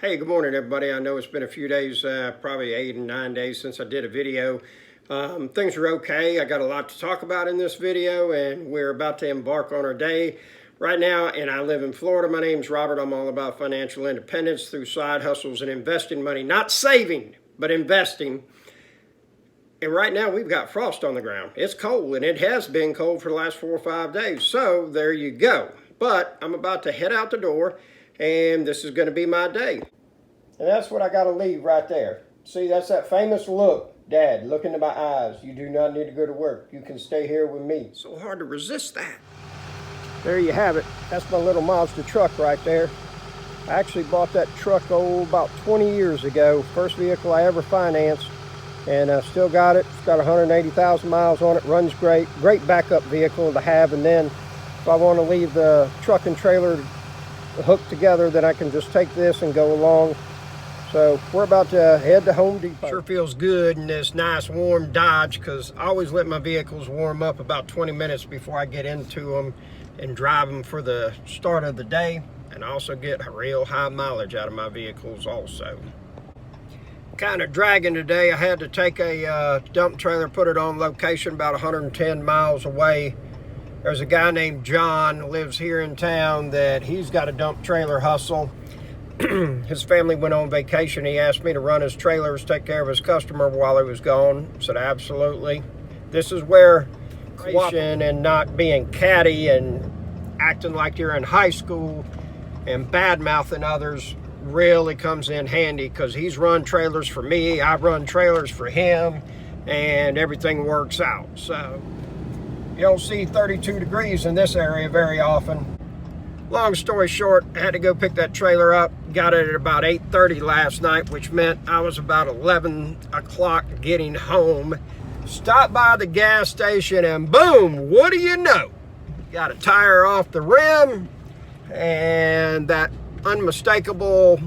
Hey, good morning, everybody. I know it's been a few days, probably 8 and 9 days since I did a video. Things are okay. I got a lot to talk about in this video, and we're about to embark on our day right now. And I live in Florida. My name's Robert. I'm all about financial independence through side hustles and investing money, not saving, but investing. And right now we've got frost on the ground. It's cold, and it has been cold for the last 4 or 5 days. So there you go. But I'm about to head out the door, and this is going to be my day. And that's what I got to leave right there. See, that's that famous look. Dad, look into my eyes. You do not need to go to work. You can stay here with me. So hard to resist that. There you have it. That's my little Mazda truck right there. I actually bought that truck, about 20 years ago. First vehicle I ever financed. And I still got it. It's got 180,000 miles on it. Runs great. Great backup vehicle to have. And then if I want to leave the truck and trailer hooked together, then I can just take this and go along. So we're about to head to Home Depot. Sure feels good in this nice warm Dodge, because I always let my vehicles warm up about 20 minutes before I get into them and drive them for the start of the day. And I also get real high mileage out of my vehicles also. Kind of dragging today. I had to take a dump trailer, put it on location about 110 miles away. There's a guy named John who lives here in town that he's got a dump trailer hustle. His family went on vacation. He asked me to run his trailers, take care of his customer while he was gone. I said, absolutely. This is where cooperation and not being catty and acting like you're in high school and bad-mouthing others really comes in handy, because he's run trailers for me, I run trailers for him, and everything works out. So you don't see 32 degrees in this area very often. Long story short, I had to go pick that trailer up. Got it at about 8:30 last night, which meant I was about 11 o'clock getting home. Stopped by the gas station, and boom, what do you know? Got a tire off the rim, and that unmistakable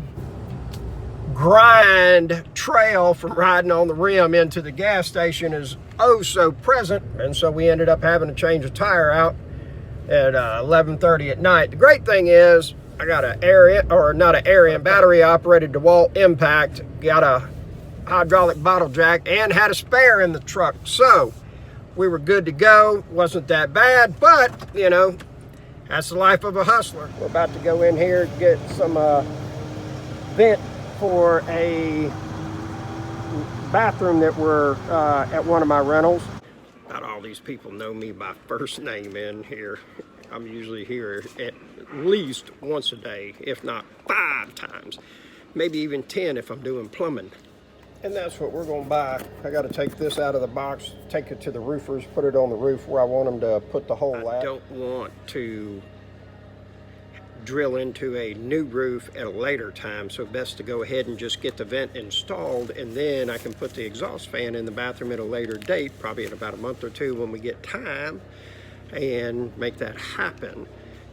grind trail from riding on the rim into the gas station is oh so present. And so we ended up having to change a tire out at 11:30 at night. The great thing is I got an battery operated DeWalt impact, got a hydraulic bottle jack, and had a spare in the truck. So we were good to go. Wasn't that bad, but you know, that's the life of a hustler. We're about to go in here and get some vent for a bathroom that we're at one of my rentals. Not all these people know me by first name in here. I'm usually here at least once a day, if not 5 times, maybe even 10 if I'm doing plumbing. And that's what we're gonna buy. I gotta take this out of the box, take it to the roofers, put it on the roof where I want them to put the hole at. I don't want to drill into a new roof at a later time, so best to go ahead and just get the vent installed, and then I can put the exhaust fan in the bathroom at a later date, probably in about a month or 2 when we get time, and make that happen.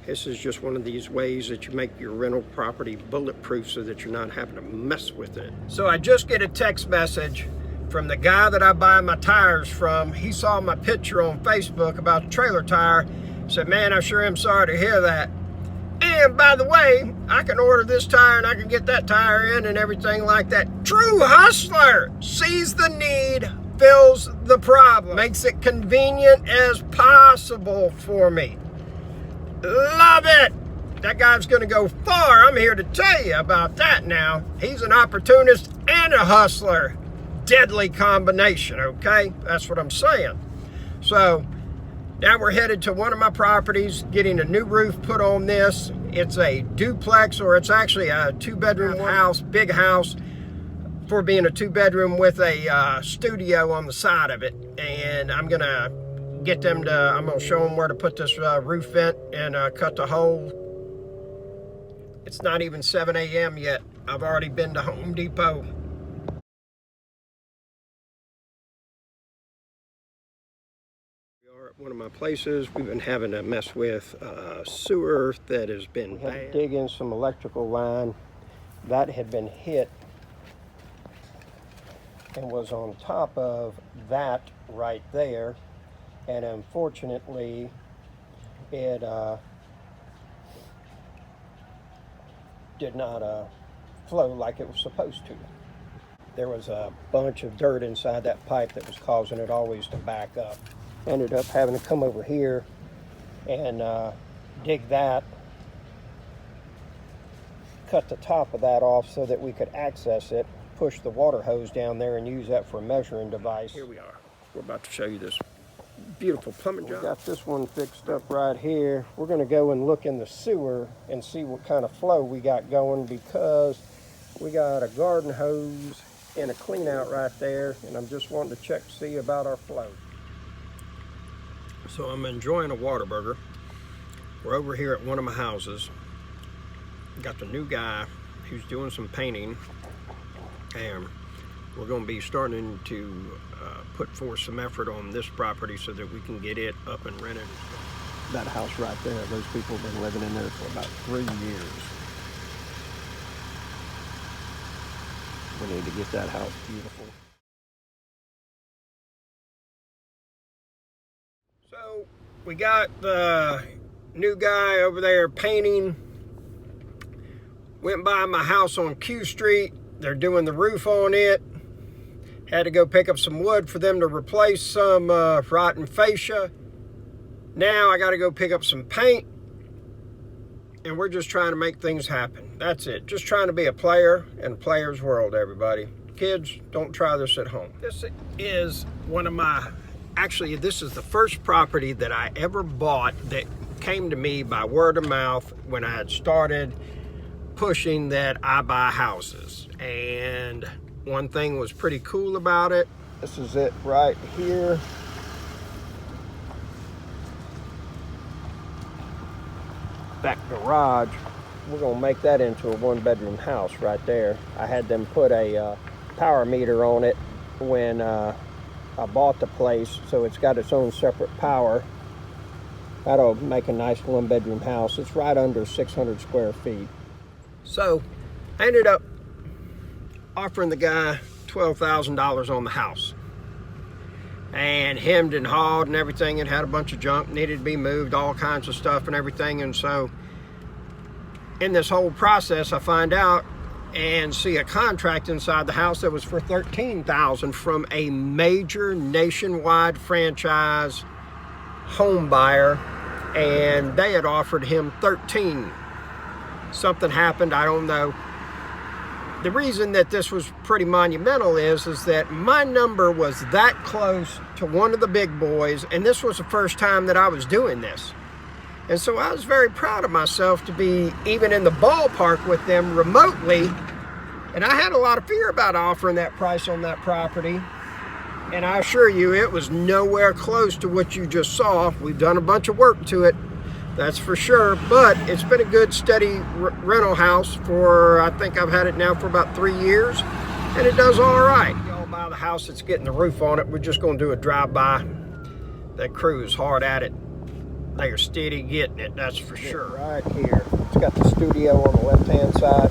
This is just one of these ways that you make your rental property bulletproof so that you're not having to mess with it. So I just get a text message from the guy that I buy my tires from. He saw my picture on Facebook about the trailer tire. Said, man, I sure am sorry to hear that. And by the way, I can order this tire and I can get that tire in and everything like that. True hustler sees the need, fills the problem, makes it convenient as possible for me. Love it. That guy's gonna go far. I'm here to tell you about that now. He's an opportunist and a hustler. Deadly combination, okay? That's what I'm saying. So now we're headed to one of my properties, getting a new roof put on this. It's a duplex, or it's actually a 2-bedroom house, big house, for being a 2-bedroom with a studio on the side of it. And I'm gonna show them where to put this roof vent and cut the hole. It's not even 7 a.m. yet. I've already been to Home Depot. One of my places, we've been having to mess with sewer that has been bad. We had to dig in some electrical line that had been hit and was on top of that right there, and unfortunately it did not flow like it was supposed to. There was a bunch of dirt inside that pipe that was causing it always to back up. Ended up having to come over here and dig that, cut the top of that off so that we could access it, push the water hose down there and use that for a measuring device. Here we are. We're about to show you this beautiful plumbing job. We got this one fixed up right here. We're going to go and look in the sewer and see what kind of flow we got going, because we got a garden hose and a clean out right there, and I'm just wanting to check to see about our flow. So I'm enjoying a Whataburger. We're over here at one of my houses. Got the new guy who's doing some painting, and we're going to be starting to put forth some effort on this property so that we can get it up and rented. That house right there, those people have been living in there for about 3 years. We need to get that house beautiful. So we got the new guy over there painting. Went by my house on Q Street. They're doing the roof on it. Had to go pick up some wood for them to replace some rotten fascia. Now I got to go pick up some paint. And we're just trying to make things happen. That's it. Just trying to be a player in a player's world, everybody. Kids, don't try this at home. This is one of my, actually, this is the first property that I ever bought that came to me by word of mouth when I had started pushing that I buy houses. And one thing was pretty cool about it. This is it right here. That garage, we're gonna make that into a 1-bedroom house right there. I had them put a power meter on it when I bought the place, so it's got its own separate power. That'll make a nice 1-bedroom house. It's right under 600 square feet. So I ended up offering the guy $12,000 on the house, and hemmed and hawed and everything. It had a bunch of junk, needed to be moved, all kinds of stuff and everything. And so in this whole process, I find out and see a contract inside the house that was for $13,000 from a major nationwide franchise home buyer, and they had offered him $13,000. Something happened, I don't know. The reason that this was pretty monumental is that my number was that close to one of the big boys, and this was the first time that I was doing this. And so I was very proud of myself to be even in the ballpark with them remotely. And I had a lot of fear about offering that price on that property. And I assure you, it was nowhere close to what you just saw. We've done a bunch of work to it, that's for sure. But it's been a good, steady rental house for, I think I've had it now for about 3 years. And it does all right. Y'all buy the house that's getting the roof on it. We're just going to do a drive-by. That crew is hard at it. They are steady getting it, that's for sure. Right here. It's got the studio on the left-hand side.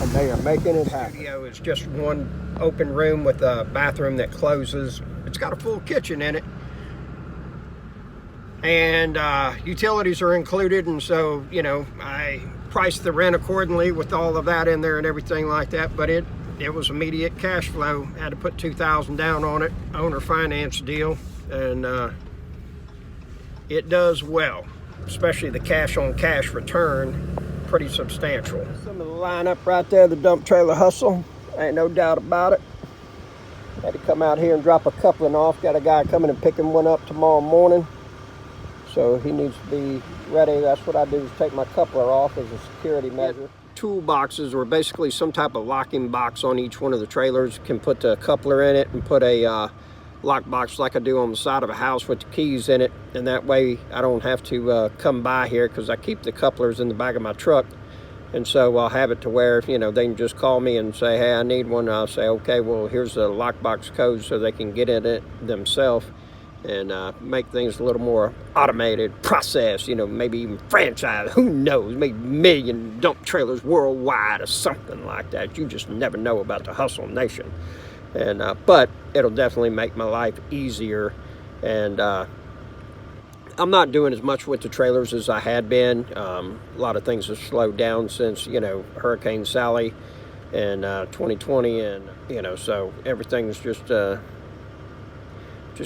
And they are making it happen. The studio is just one open room with a bathroom that closes. It's got a full kitchen in it. And utilities are included, and so, you know, I priced the rent accordingly with all of that in there and everything like that. But it was immediate cash flow. Had to put $2,000 down on it, owner finance deal, and it does well, especially the cash on cash return, pretty substantial. Some of the lineup right there, the dump trailer hustle, ain't no doubt about it. Had to come out here and drop a coupling off. Got a guy coming and picking one up tomorrow morning, so he needs to be ready. That's what I do, is take my coupler off as a security measure. Toolboxes, or basically some type of locking box on each one of the trailers. Can put the coupler in it and put a lock box like I do on the side of a house with the keys in it, and that way I don't have to come by here, because I keep the couplers in the back of my truck. And so I'll have it to where, you know, they can just call me and say, hey, I need one. And I'll say, okay, well, here's the lockbox code, so they can get in it themselves and make things a little more automated process, you know, maybe even franchise, who knows, maybe 1 million dump trailers worldwide or something like that. You just never know about the hustle nation. And but it'll definitely make my life easier, and I'm not doing as much with the trailers as I had been. A lot of things have slowed down since, you know, Hurricane Sally in 2020, and, you know, so everything's just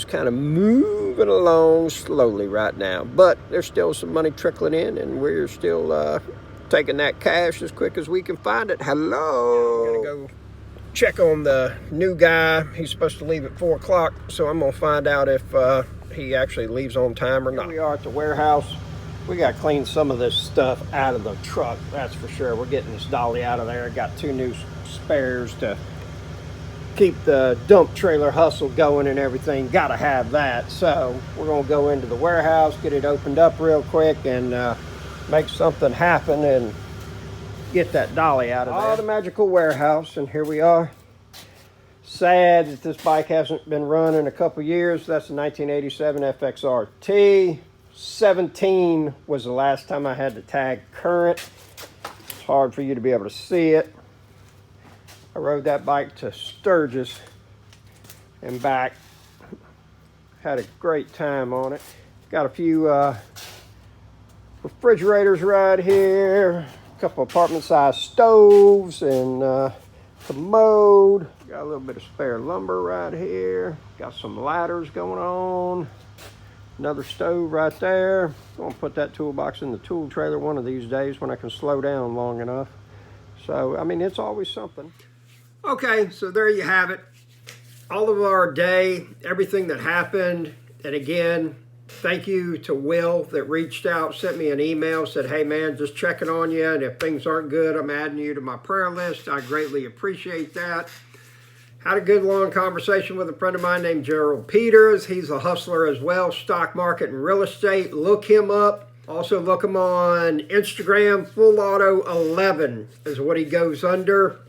kind of moving along slowly right now. But there's still some money trickling in, and we're still taking that cash as quick as we can find it. Hello. I'm gonna go check on the new guy. He's supposed to leave at 4 o'clock, so I'm gonna find out if he actually leaves on time or not. Here we are at the warehouse. We got to clean some of this stuff out of the truck, that's for sure. We're getting this dolly out of there. Got 2 new spares to keep the dump trailer hustle going and everything. Got to have that. So we're going to go into the warehouse, get it opened up real quick, and make something happen and get that dolly out of there. The magical warehouse, and here we are. Sad that this bike hasn't been run in a couple years. That's a 1987 FXRT. 17 was the last time I had the tag current. It's hard for you to be able to see it. I rode that bike to Sturgis and back. Had a great time on it. Got a few refrigerators right here. A couple apartment-sized stoves and commode. Got a little bit of spare lumber right here. Got some ladders going on. Another stove right there. I'm gonna put that toolbox in the tool trailer one of these days when I can slow down long enough. So, I mean, it's always something. Okay, so there you have it. All of our day, everything that happened. And again, thank you to Will that reached out, sent me an email, said, hey man, just checking on you, and if things aren't good, I'm adding you to my prayer list. I greatly appreciate that. Had a good long conversation with a friend of mine named Gerald Peters. He's a hustler as well, stock market and real estate. Look him up. Also look him on Instagram. Full Auto 11 is what he goes under.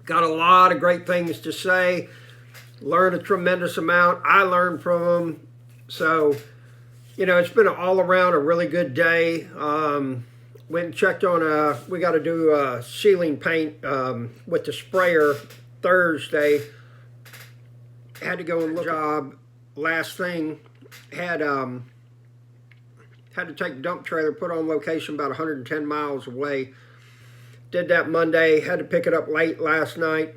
Got a lot of great things to say. Learned a tremendous amount. I learned from him. So, you know, it's been all around a really good day. Went and checked on we got to do ceiling paint with the sprayer Thursday. Had to go and look at the job. Last thing, had to take the dump trailer, put on location about 110 miles away. Did that Monday. Had to pick it up late last night.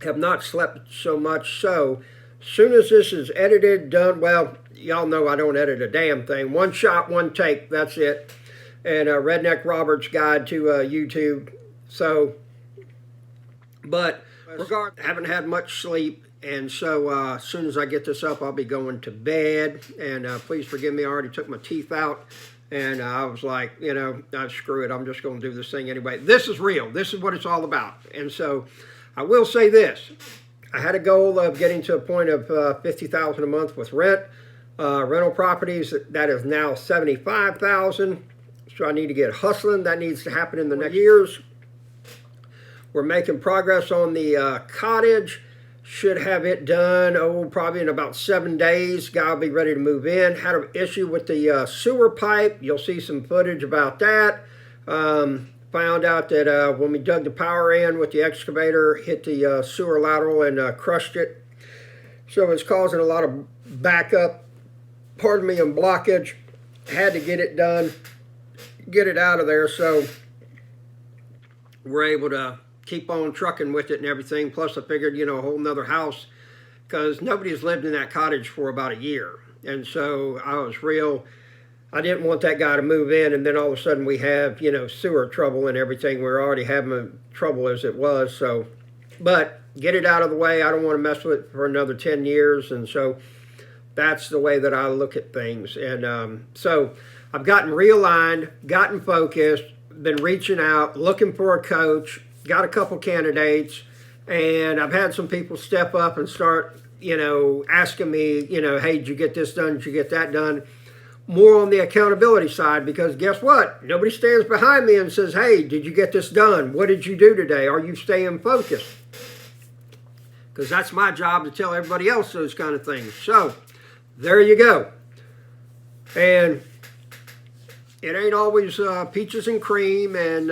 Have not slept so much. So, as soon as this is edited, done, well, y'all know I don't edit a damn thing. One shot, one take, that's it. And Redneck Robert's Guide to YouTube. So, but haven't had much sleep, and so as soon as I get this up, I'll be going to bed. And please forgive me, I already took my teeth out, and I was like, you know, screw it, I'm just going to do this thing anyway. This is real. This is what it's all about. And so I will say this. I had a goal of getting to a point of $50,000 a month with rental properties. That is now $75,000. So I need to get hustling. That needs to happen in the next years. We're making progress on the cottage. Should have it done, probably in about 7 days. Guy will be ready to move in. Had an issue with the sewer pipe. You'll see some footage about that. Found out that when we dug the power in with the excavator, hit the sewer lateral and crushed it. So it's causing a lot of backup, and blockage. Had to get it done, get it out of there, so we're able to keep on trucking with it and everything. Plus I figured, you know, a whole nother house, because nobody's lived in that cottage for about a year. And so I didn't want that guy to move in, and then all of a sudden we have, you know, sewer trouble and everything. We're already having trouble as it was. So, but get it out of the way. I don't want to mess with it for another 10 years. And so that's the way that I look at things. And so I've gotten realigned, gotten focused, been reaching out, looking for a coach, got a couple candidates, and I've had some people step up and start, you know, asking me, you know, hey, did you get this done? Did you get that done? More on the accountability side, because guess what? Nobody stands behind me and says, hey, did you get this done? What did you do today? Are you staying focused? Because that's my job to tell everybody else those kind of things. So there you go. And it ain't always peaches and cream, and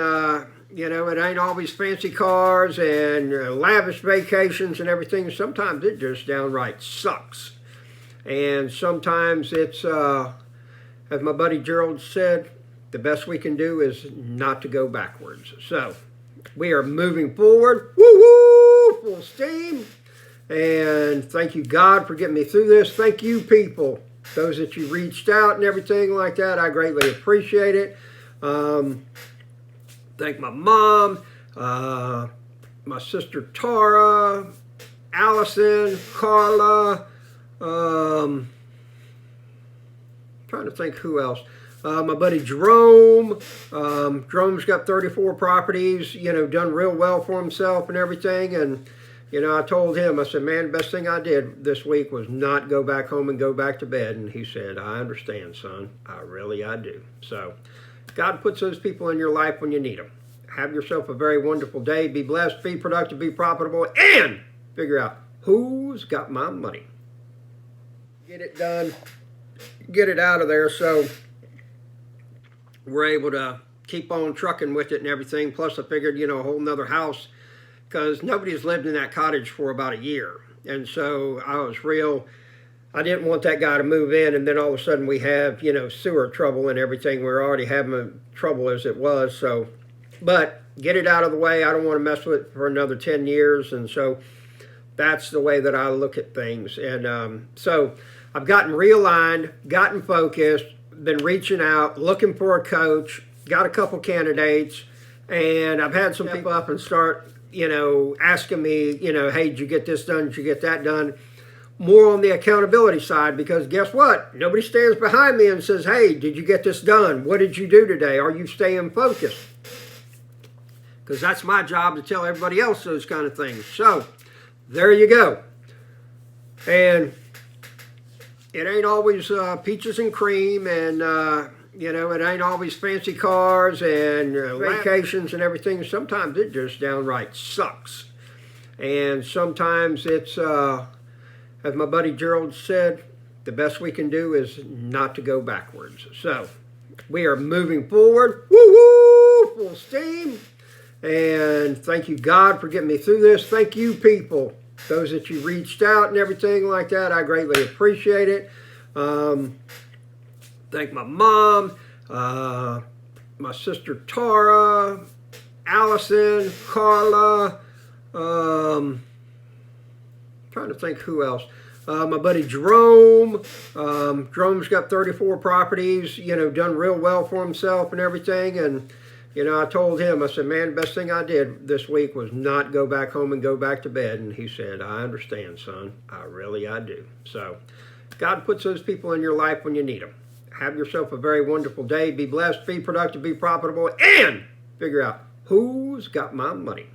you know, it ain't always fancy cars and lavish vacations and everything. Sometimes it just downright sucks. And sometimes it's, as my buddy Gerald said, the best we can do is not to go backwards. So we are moving forward. Woo woo! Full steam. And thank you, God, for getting me through this. Thank you, people. Those that you reached out and everything like that, I greatly appreciate it. Thank my mom, my sister Tara, Allison, Carla, trying to think who else. My buddy Jerome. Jerome's got 34 properties, you know, done real well for himself and everything. And, you know, I told him, I said, man, the best thing I did this week was not go back home and go back to bed. And he said, I understand, son. I do. So God puts those people in your life when you need them. Have yourself a very wonderful day. Be blessed, be productive, be profitable, and figure out who's got my money. Get it done. Get it out of there so we're able to keep on trucking with it and everything. Plus, I figured, you know, a whole nother house, because nobody's lived in that cottage for about a year. And so I didn't want that guy to move in, and then all of a sudden we have, you know, sewer trouble and everything. We're already having trouble as it was. So, but get it out of the way. I don't want to mess with it for another 10 years. And so that's the way that I look at things. And so I've gotten realigned, gotten focused, been reaching out, looking for a coach, got a couple candidates, and I've had some people up and start, you know, asking me, you know, hey, did you get this done? Did you get that done? More on the accountability side, because guess what? Nobody stands behind me and says, hey, did you get this done? What did you do today? Are you staying focused? Because that's my job to tell everybody else those kind of things. So there you go. And it ain't always peaches and cream, and you know, it ain't always fancy cars and vacations and everything. Sometimes it just downright sucks. And sometimes it's, as my buddy Gerald said, the best we can do is not to go backwards. So we are moving forward. Woo woo! Full steam. And thank you, God, for getting me through this. Thank you, people. Those that you reached out and everything like that, I greatly appreciate it. Thank my mom, my sister Tara, Allison, Carla, trying to think who else. My buddy Jerome. Jerome's got 34 properties, you know, done real well for himself and everything. And, you know, I told him, I said, man, the best thing I did this week was not go back home and go back to bed. And he said, I understand, son. I do. So God puts those people in your life when you need them. Have yourself a very wonderful day. Be blessed, be productive, be profitable, and figure out who's got my money.